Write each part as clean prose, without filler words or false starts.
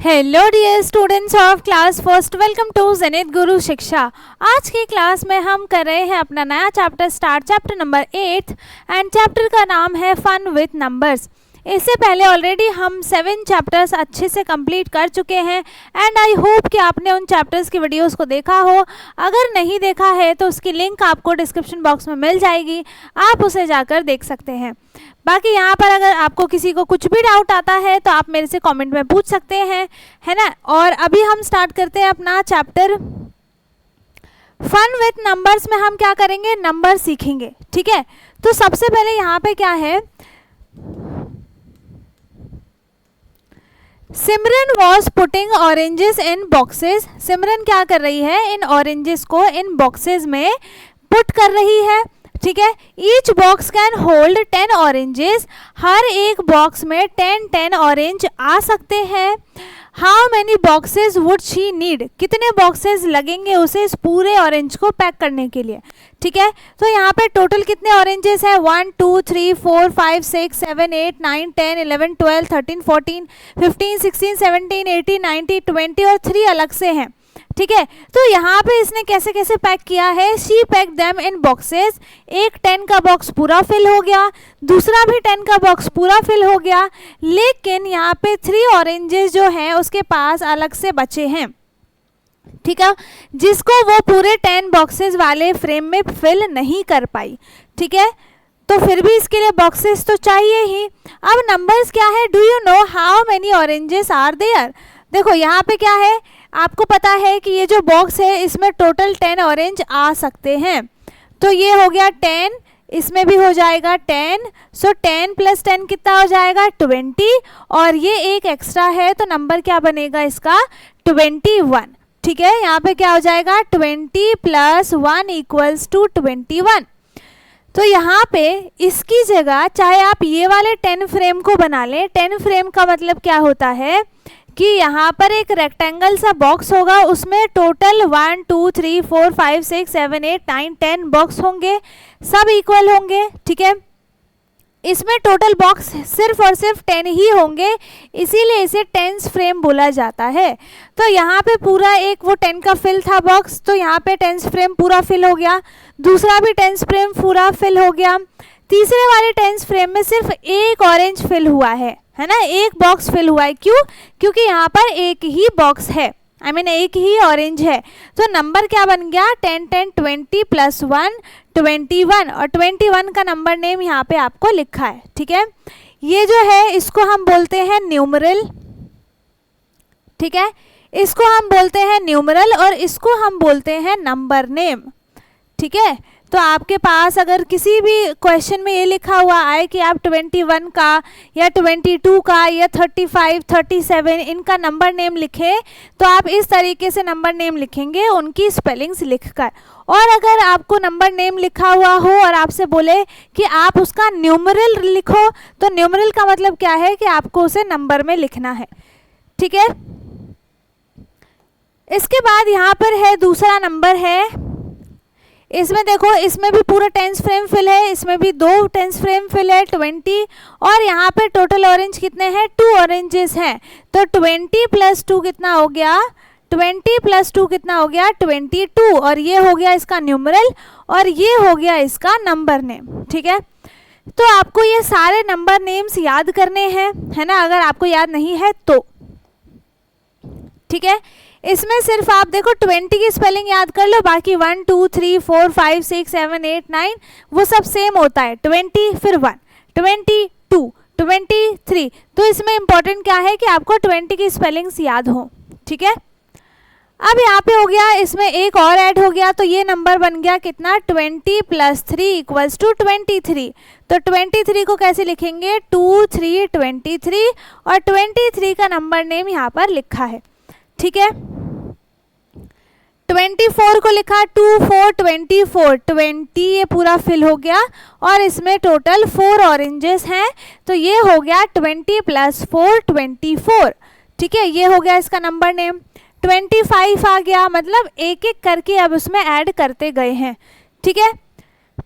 Hello dear students of class first, welcome to Zenith Guru Shiksha. आज की class में हम कर रहे हैं अपना नया chapter start, chapter number 8 and chapter का नाम है फन विथ नंबर्स। इससे पहले ऑलरेडी हम 7 चैप्टर्स अच्छे से कंप्लीट कर चुके हैं एंड आई होप कि आपने उन चैप्टर्स की वीडियोस को देखा हो। अगर नहीं देखा है तो उसकी लिंक आपको डिस्क्रिप्शन बॉक्स में मिल जाएगी, आप उसे जाकर देख सकते हैं। बाकी यहाँ पर अगर आपको किसी को कुछ भी डाउट आता है तो आप मेरे से कमेंट में पूछ सकते हैं, है ना। और अभी हम स्टार्ट करते हैं अपना चैप्टर फन विथ नंबर्स में। हम क्या करेंगे, नंबर सीखेंगे, ठीक है। तो सबसे पहले यहाँ पे क्या है, Simran was putting oranges in boxes. Simran क्या कर रही है, इन ऑरेंजेस को इन बॉक्सेस में पुट कर रही है, ठीक है। Each box can hold 10 oranges. हर एक बॉक्स में 10 ऑरेंज आ सकते हैं। How many boxes would she need, कितने बॉक्सेस लगेंगे उसे इस पूरे ऑरेंज को पैक करने के लिए, ठीक है। तो यहाँ पे टोटल कितने ऑरेंजेस है, 1 2 3 4 5 6 7 8 9 10 11 12 13 14 15 16 17 18 19 20 और 3 अलग से हैं, ठीक है। तो यहाँ पे इसने कैसे कैसे पैक किया है, she pack them in boxes. एक 10 का बॉक्स पूरा फिल हो गया, दूसरा भी 10 का बॉक्स पूरा फिल हो गया, लेकिन यहाँ पे 3 ऑरेंजेस जो हैं उसके पास अलग से बचे हैं, ठीक है, जिसको वो पूरे 10 बॉक्सेस वाले फ्रेम में फिल नहीं कर पाई, ठीक है। तो फिर भी इसके लिए बॉक्सेस तो चाहिए ही। अब नंबर्स क्या है, do you know how many oranges are there. देखो यहाँ पे क्या है, आपको पता है कि ये जो बॉक्स है इसमें टोटल 10 ऑरेंज आ सकते हैं। तो ये हो गया 10, इसमें भी हो जाएगा 10, सो 10 + 10 कितना हो जाएगा 20, और ये एक एक्स्ट्रा है तो नंबर क्या बनेगा इसका 21, ठीक है। यहाँ पे क्या हो जाएगा 20 + 1 = 21। तो यहाँ पे इसकी जगह चाहे आप ये वाले 10 फ्रेम को बना लें। 10 फ्रेम का मतलब क्या होता है कि यहाँ पर एक रेक्टेंगल सा बॉक्स होगा, उसमें टोटल 1 2 3 4 5 6 7 8 9 10 बॉक्स होंगे, सब इक्वल होंगे, ठीक है। इसमें टोटल बॉक्स सिर्फ और सिर्फ 10 ही होंगे, इसीलिए इसे 10 फ्रेम बोला जाता है। तो यहाँ पे पूरा एक वो 10 का फिल था बॉक्स, तो यहाँ पे 10 फ्रेम पूरा फिल हो गया, दूसरा भी 10 फ्रेम पूरा फिल हो गया, तीसरे वाले 10 फ्रेम में सिर्फ एक ऑरेंज फिल हुआ है ना, एक बॉक्स फिल हुआ है। क्यों, क्योंकि यहाँ पर एक ही बॉक्स है, एक ही ऑरेंज है। तो नंबर क्या बन गया 10 10 20 + 1 21, और 21 का नंबर नेम यहाँ पे आपको लिखा है, ठीक है। ये जो है इसको हम बोलते हैं न्यूमरल, ठीक है, इसको हम बोलते हैं न्यूमरल और इसको हम बोलते हैं नंबर नेम, ठीक है। तो आपके पास अगर किसी भी क्वेश्चन में ये लिखा हुआ आए कि आप 21 का या 22 का या 35 37 इनका नंबर नेम लिखें, तो आप इस तरीके से नंबर नेम लिखेंगे, उनकी स्पेलिंग्स लिखकर। और अगर आपको नंबर नेम लिखा हुआ हो और आपसे बोले कि आप उसका न्यूमरल लिखो, तो न्यूमरल का मतलब क्या है कि आपको उसे नंबर में लिखना है, ठीक है। इसके बाद यहाँ पर है दूसरा नंबर है, इसमें देखो इसमें भी पूरा 10 फ्रेम फिल है, इसमें भी 2 10 फ्रेम फिल है 20, और यहाँ पे टोटल ऑरेंज कितने हैं 2 ऑरेंजेस हैं। तो 20 + 2 कितना हो गया 20 + 2 कितना हो गया 22, और ये हो गया इसका न्यूमरल और ये हो गया इसका नंबर नेम, ठीक है। तो आपको ये सारे नंबर नेम्स याद करने हैं, है ना, अगर आपको याद नहीं है तो, ठीक है। इसमें सिर्फ आप देखो 20 की स्पेलिंग याद कर लो, बाकी 1 2 3 4 5 6 7 8 9 वो सब सेम होता है, 20 फिर 1 22 23। तो इसमें इंपॉर्टेंट क्या है कि आपको 20 की स्पेलिंग्स याद हो, ठीक है। अब यहाँ पे हो गया, इसमें एक और ऐड हो गया, तो ये नंबर बन गया कितना 20 + 3 = 23। तो 23 को कैसे लिखेंगे 2 3 23, और 23 का नंबर नेम यहाँ पर लिखा है, ठीक है। 24 को लिखा 2 4 24, 20 ये पूरा फिल हो गया, और इसमें टोटल 4 ऑरेंजेस हैं, तो ये हो गया 20 + 4 24, ठीक है। ये हो गया इसका नंबर नेम। 25 आ गया, मतलब एक एक करके अब उसमें ऐड करते गए हैं, ठीक है।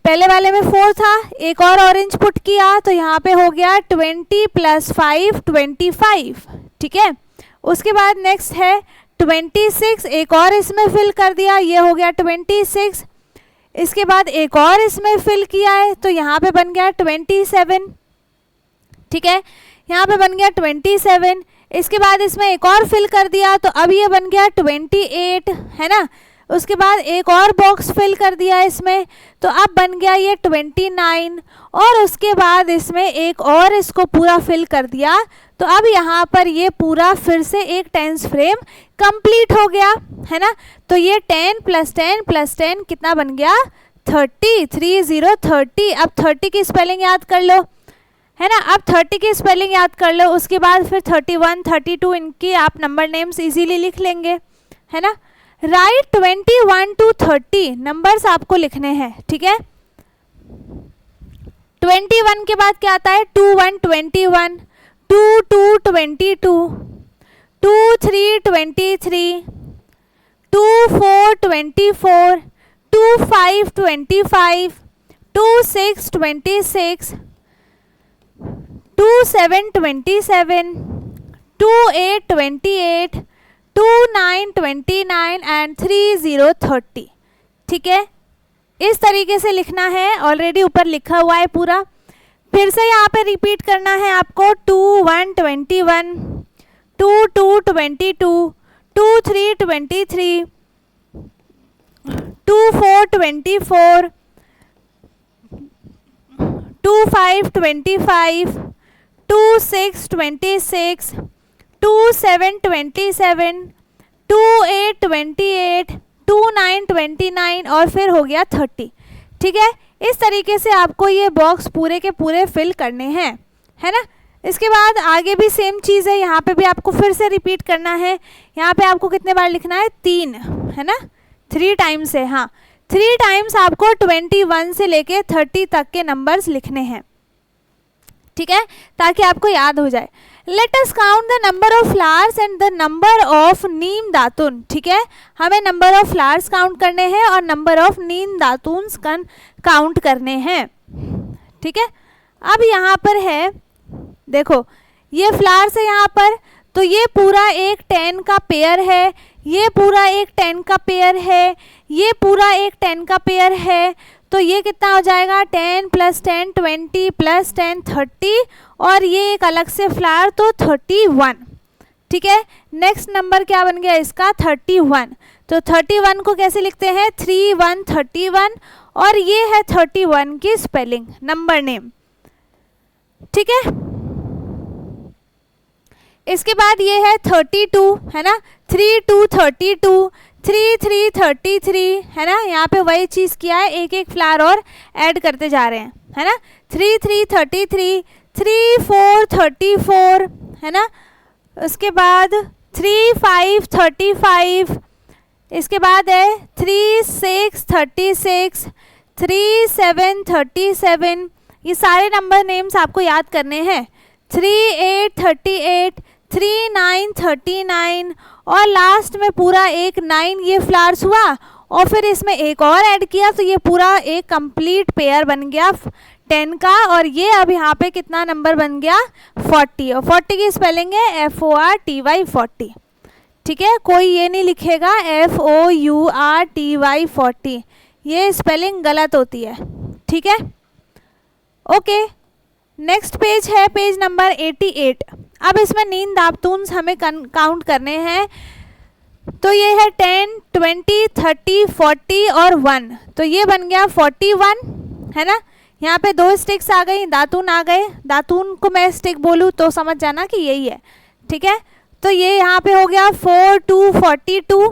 पहले वाले में 4 था, एक और ऑरेंज पुट किया, तो यहाँ पे हो गया 20 + 5 25, ठीक है। उसके बाद नेक्स्ट है 26, एक और इसमें फिल कर दिया, ये हो गया 26। इसके बाद एक और इसमें फिल किया है तो यहाँ पे बन गया 27, ठीक है, यहाँ पे बन गया 27। इसके बाद इसमें एक और फिल कर दिया तो अब ये बन गया 28, है ना। उसके बाद एक और बॉक्स फिल कर दिया इसमें तो अब बन गया ये 29, और उसके बाद इसमें एक और इसको पूरा फिल कर दिया तो अब यहाँ पर ये पूरा फिर से एक टेंस फ्रेम कंप्लीट हो गया, है ना। तो ये 10 + 10 + 10 कितना बन गया 30, 30। अब 30 की स्पेलिंग याद कर लो, है ना। अब 30 की स्पेलिंग याद कर लो, उसके बाद फिर 31, 32 इनकी आप नंबर नेम्स इजीली लिख लेंगे, है ना। राइट 21 to 30 नंबर्स आपको लिखने हैं, ठीक है। 21 के बाद क्या आता है 2 1 21, 2 2 22, 2 3 23, 2 4 24, 2 5 25, 2 6 26, 2 7 27, 2 8 28, 2 9 29 एंड 3 0 30, ठीक है। इस तरीके से लिखना है, ऑलरेडी ऊपर लिखा हुआ है पूरा। फिर से यहाँ पे रिपीट करना है आपको 2 1 21, 2 2 22, 2 3 23, 2 4 24, 2 5 25, 2 6 26, 2 7 27, 2 8 28, 2 9 29 और फिर हो गया 30, ठीक है। इस तरीके से आपको ये बॉक्स पूरे के पूरे फिल करने हैं, है ना। इसके बाद आगे भी सेम चीज़ है, यहाँ पे भी आपको फिर से रिपीट करना है। यहाँ पे आपको कितने बार लिखना है 3, है ना, 3 टाइम्स है, हाँ 3 टाइम्स आपको 21 से लेके 30 तक के नंबर्स लिखने हैं, ठीक है, ताकि आपको याद हो जाए। Let us count the number of flowers and the number of neem datun, ठीक है। हमें नंबर ऑफ फ्लावर्स काउंट करने हैं और नंबर ऑफ नीम दातुन्स काउंट करने हैं, ठीक है। अब यहाँ पर है देखो ये फ्लावर्स है यहाँ पर, तो ये पूरा एक 10 का पेयर है, ये पूरा एक 10 का पेयर है, ये पूरा एक 10 का पेयर है, तो ये कितना हो जाएगा 10 + 10 20 + 10 30, और ये एक अलग से फ्लावर तो 31, ठीक है। नेक्स्ट नंबर क्या बन गया इसका 31, तो 31 को कैसे लिखते हैं 3 1 31, और ये है 31 की स्पेलिंग नंबर नेम, ठीक है। इसके बाद ये है 32, है ना, 3 2 32, 3 3 33, है ना। यहाँ पे वही चीज़ किया है, एक एक फ्लावर और ऐड करते जा रहे हैं, है ना। 3 3 33, 3 4 34, है ना। उसके बाद 3 5 35, इसके बाद है 3 6 36, 3 7 37, ये सारे नंबर नेम्स आपको याद करने हैं। 3 8 38, 3 9 39, और लास्ट में पूरा एक 9 ये फ्लावर्स हुआ, और फिर इसमें एक और ऐड किया तो ये पूरा एक कंप्लीट पेयर बन गया 10 का, और ये अब यहाँ पे कितना नंबर बन गया 40, और 40 की स्पेलिंग है FORTY 40, ठीक है। कोई ये नहीं लिखेगा FOURTY 40, ये स्पेलिंग गलत होती है, ठीक है। ओके, नेक्स्ट पेज है पेज नंबर 88। अब इसमें नीम दातुन्स हमें काउंट करने हैं, तो ये है 10 20 30 40 और 1, तो ये बन गया 41, है ना। यहाँ पे 2 स्टिक्स आ गई, दातुन आ गए, दातुन को मैं स्टिक बोलूँ तो समझ जाना कि यही है, ठीक है। तो ये यहाँ पे हो गया 4 2 42,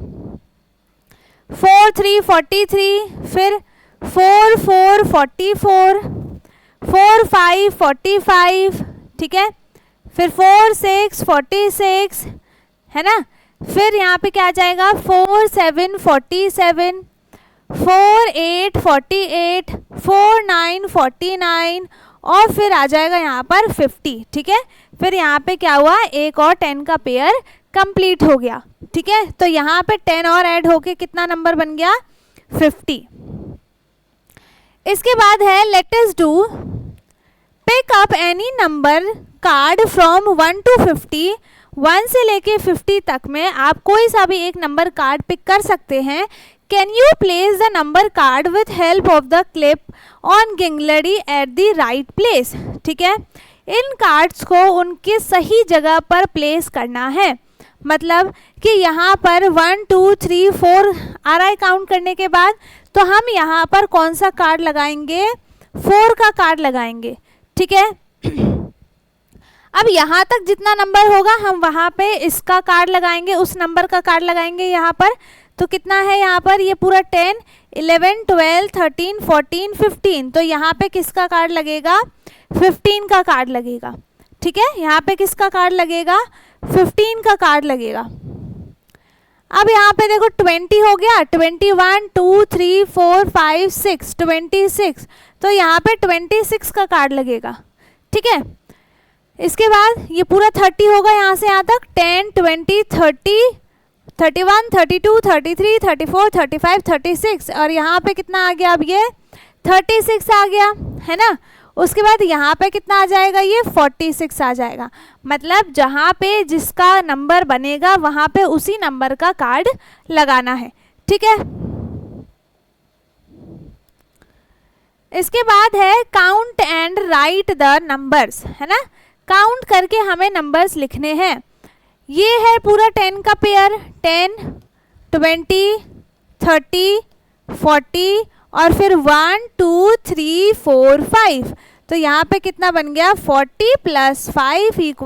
4 3 43, फिर 4 4 44, 4 5 45, ठीक है, फिर 4 6 46, है ना। फिर यहाँ पे क्या आ जाएगा 4 7 47, 4 8 48, 4 9 49, और फिर आ जाएगा यहाँ पर 50, ठीक है। फिर यहाँ पे क्या हुआ एक और 10 का पेयर कंप्लीट हो गया, ठीक है। तो यहाँ पे 10 और ऐड होके कितना नंबर बन गया 50। इसके बाद है let us do pick up any number card from 1 to 50 1 से लेके 50 तक में आप कोई सा भी एक नंबर कार्ड पिक कर सकते हैं। Can you place the number card with help of the clip on गिंगलरी एट द राइट प्लेस। ठीक है, इन कार्ड्स को उनके सही जगह पर प्लेस करना है। मतलब कि यहाँ पर 1 2 3 4 आ रहा है काउंट करने के बाद, तो हम यहाँ पर कौन सा कार्ड लगाएंगे, 4 का कार्ड लगाएंगे। ठीक है, अब यहाँ तक जितना नंबर होगा हम वहाँ पे इसका कार्ड लगाएंगे, उस नंबर का कार्ड लगाएंगे यहाँ पर। तो कितना है यहाँ पर, ये पूरा 10 11 12 13 14 15, तो यहाँ पे किसका कार्ड लगेगा, 15 का कार्ड लगेगा। ठीक है, यहाँ पे किसका कार्ड लगेगा, 15 का कार्ड लगेगा। अब यहाँ पे देखो 20 हो गया, 21 2 3 4 5 6 26, तो यहाँ पे 26 का कार्ड लगेगा। ठीक है, इसके बाद ये पूरा 30 होगा यहाँ से यहाँ तक, 10 20 30 31 32 33 34 35 36, और यहाँ पे कितना आ गया, अब ये 36 आ गया है ना। उसके बाद यहाँ पे कितना आ जाएगा, ये 46 आ जाएगा। मतलब जहाँ पे जिसका नंबर बनेगा वहाँ पे उसी नंबर का कार्ड लगाना है। ठीक है, इसके बाद है count and right the numbers, है ना। काउंट करके हमें नंबर्स लिखने हैं। ये है पूरा 10 का पेयर, 10 20 30 40 और फिर 1 2 3 4 5, तो यहाँ पे कितना बन गया, 40 + 5 =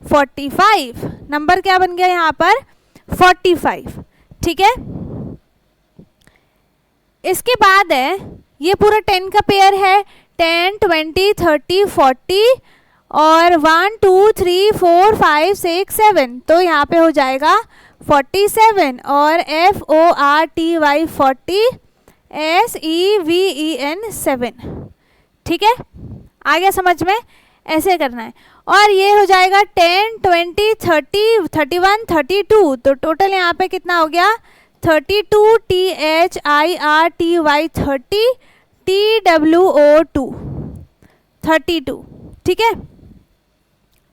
45। नंबर क्या बन गया यहाँ पर, 45। ठीक है, इसके बाद है ये पूरा 10 का पेयर है, 10 20 30 40 और 1 2 3 4 5 6 7, तो यहाँ पे हो जाएगा 47 और FORTY 40 SEVEN 7। ठीक है, आ गया समझ में, ऐसे करना है। और ये हो जाएगा 10 20 30 31 32, तो टोटल यहाँ पे कितना हो गया, 32 THIRTY 30 TWO2 32। ठीक है,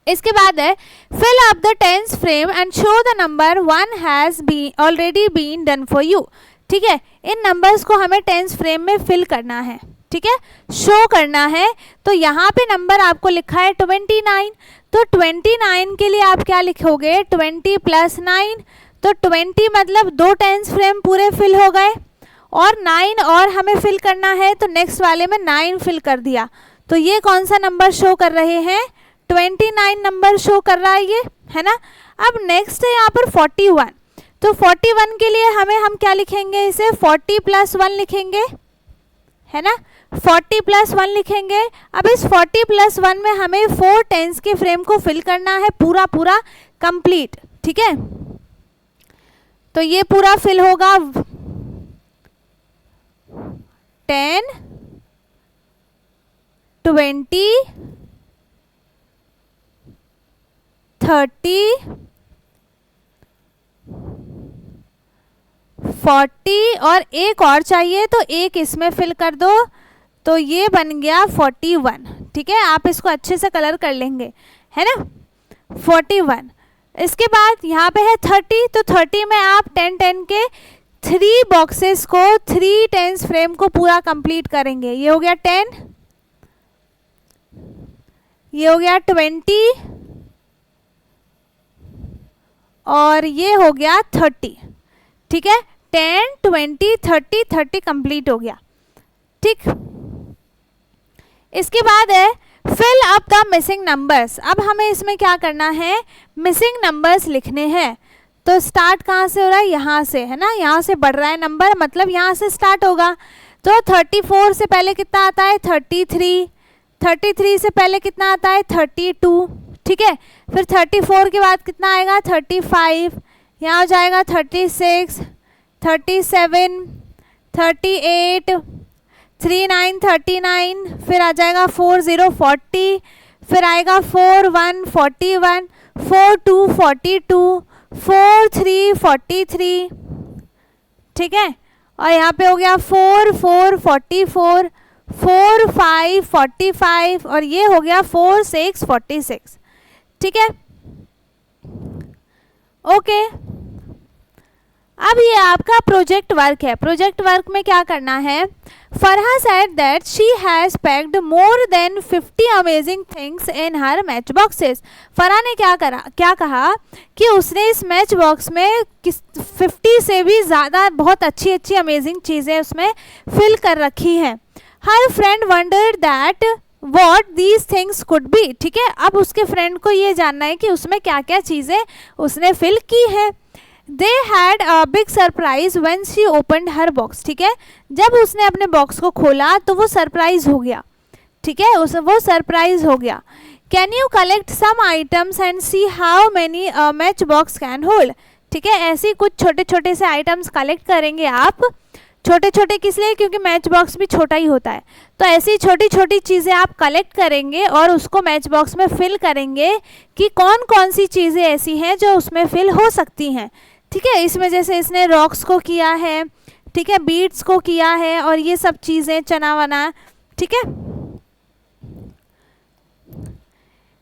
इसके बाद है fill up the tens frame and show the number 1 has been already been done for you. ठीक है, इन नंबर्स को हमें टेंस फ्रेम में फिल करना है। ठीक है, शो करना है। तो यहाँ पे नंबर आपको लिखा है 29, तो 29 के लिए आप क्या लिखोगे, 20 + 9, तो 20 मतलब 2 टेंस फ्रेम पूरे फिल हो गए, और 9 और हमें फिल करना है, तो नेक्स्ट वाले में 9 फिल कर दिया। तो ये कौन सा नंबर शो कर रहे हैं, 29 नंबर शो कर रहा है ये, है ना। अब नेक्स्ट है यहाँ पर 41, तो 41 के लिए हम क्या लिखेंगे, इसे 40 + 1 लिखेंगे, है ना, 40 + 1 लिखेंगे। अब इस 40 + 1 में हमें 4 टेंस के फ्रेम को फिल करना है, पूरा कंप्लीट। ठीक है, तो ये पूरा फिल होगा 10 20 30 40 और एक और चाहिए, तो एक इसमें फिल कर दो, तो ये बन गया 41। ठीक है, आप इसको अच्छे से कलर कर लेंगे, है ना, 41। इसके बाद यहाँ पे है 30, तो 30 में आप 10 10 के 3 बॉक्सेस को 3 टेंस फ्रेम को पूरा कंप्लीट करेंगे। ये हो गया 10, ये हो गया 20 और ये हो गया 30। ठीक है, 10 20 30 30 कंप्लीट हो गया। ठीक, इसके बाद है fill up the missing numbers. अब हमें इसमें क्या करना है, मिसिंग नंबर्स लिखने हैं। तो स्टार्ट कहाँ से हो रहा है, यहाँ से, है ना, यहाँ से बढ़ रहा है नंबर, मतलब यहाँ से स्टार्ट होगा। तो 34 से पहले कितना आता है, 33, 33 से पहले कितना आता है, 32। ठीक है, फिर 34 के बाद कितना आएगा, 35, यहाँ हो जाएगा 36, 37, 38, 39 39, फिर आ जाएगा 40 40, फिर आएगा 41 41, 42 42, 43 43। ठीक है, और यहाँ पे हो गया 4 4 44, 4 5 45 और ये हो गया 4 6 46। ठीक है, ओके, अब ये आपका प्रोजेक्ट वर्क है। प्रोजेक्ट वर्क में क्या करना है? Farha said that she has packed more than 50 amazing things in her match boxes. Farha ने क्या कहा कि उसने इस मैच बॉक्स में 50 से भी ज़्यादा बहुत अच्छी अच्छी अमेजिंग चीज़ें उसमें फिल कर रखी हैं। हर friend wondered that what these things could be. ठीक है, अब उसके फ्रेंड को ये जानना है कि उसमें क्या क्या चीज़ें उसने फिल की है। They had a big surprise when she opened her box। ठीक है, जब उसने अपने बॉक्स को खोला तो वो सरप्राइज हो गया। ठीक है, वो सरप्राइज हो गया। Can you collect some items and see how many match box can hold. ठीक है, ऐसे कुछ छोटे छोटे से आइटम्स कलेक्ट करेंगे आप। छोटे छोटे किस लिए? क्योंकि मैच बॉक्स भी छोटा ही होता है। तो ऐसी छोटी छोटी चीज़ें आप कलेक्ट करेंगे और उसको मैच बॉक्स में फिल करेंगे कि कौन कौन सी चीज़ें ऐसी हैं जो उसमें फिल हो सकती हैं। ठीक है, इसमें जैसे इसने रॉक्स को किया है, ठीक है, बीड्स को किया है और ये सब चीज़ें चना वना। ठीक है,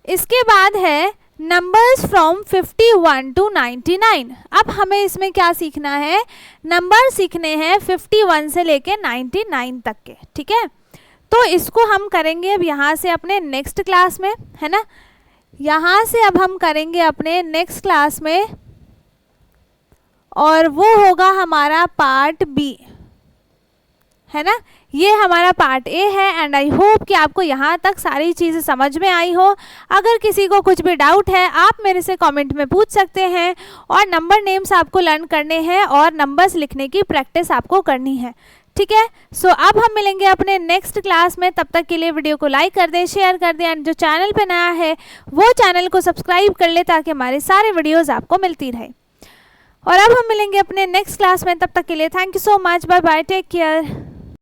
इसके बाद है नंबर्स फ्रॉम 51 टू 99। अब हमें इसमें क्या सीखना है? नंबर सीखने हैं 51 से लेके 99 तक के। ठीक है, तो इसको हम करेंगे अब यहाँ से अपने नेक्स्ट क्लास में, है ना। यहाँ से अब हम करेंगे अपने नेक्स्ट क्लास में और वो होगा हमारा पार्ट बी, है ना। ये हमारा पार्ट ए है एंड आई होप कि आपको यहाँ तक सारी चीज़ें समझ में आई हो। अगर किसी को कुछ भी डाउट है आप मेरे से कमेंट में पूछ सकते हैं। और नंबर नेम्स आपको लर्न करने हैं और नंबर्स लिखने की प्रैक्टिस आपको करनी है। ठीक है, सो अब हम मिलेंगे अपने नेक्स्ट क्लास में। तब तक के लिए वीडियो को लाइक कर दें, शेयर कर दें एंड जो चैनल पे नया है वो चैनल को सब्सक्राइब कर ले ताकि हमारे सारे वीडियोज़ आपको मिलती रहे। और अब हम मिलेंगे अपने नेक्स्ट क्लास में। तब तक के लिए thank you so much, bye bye, take care.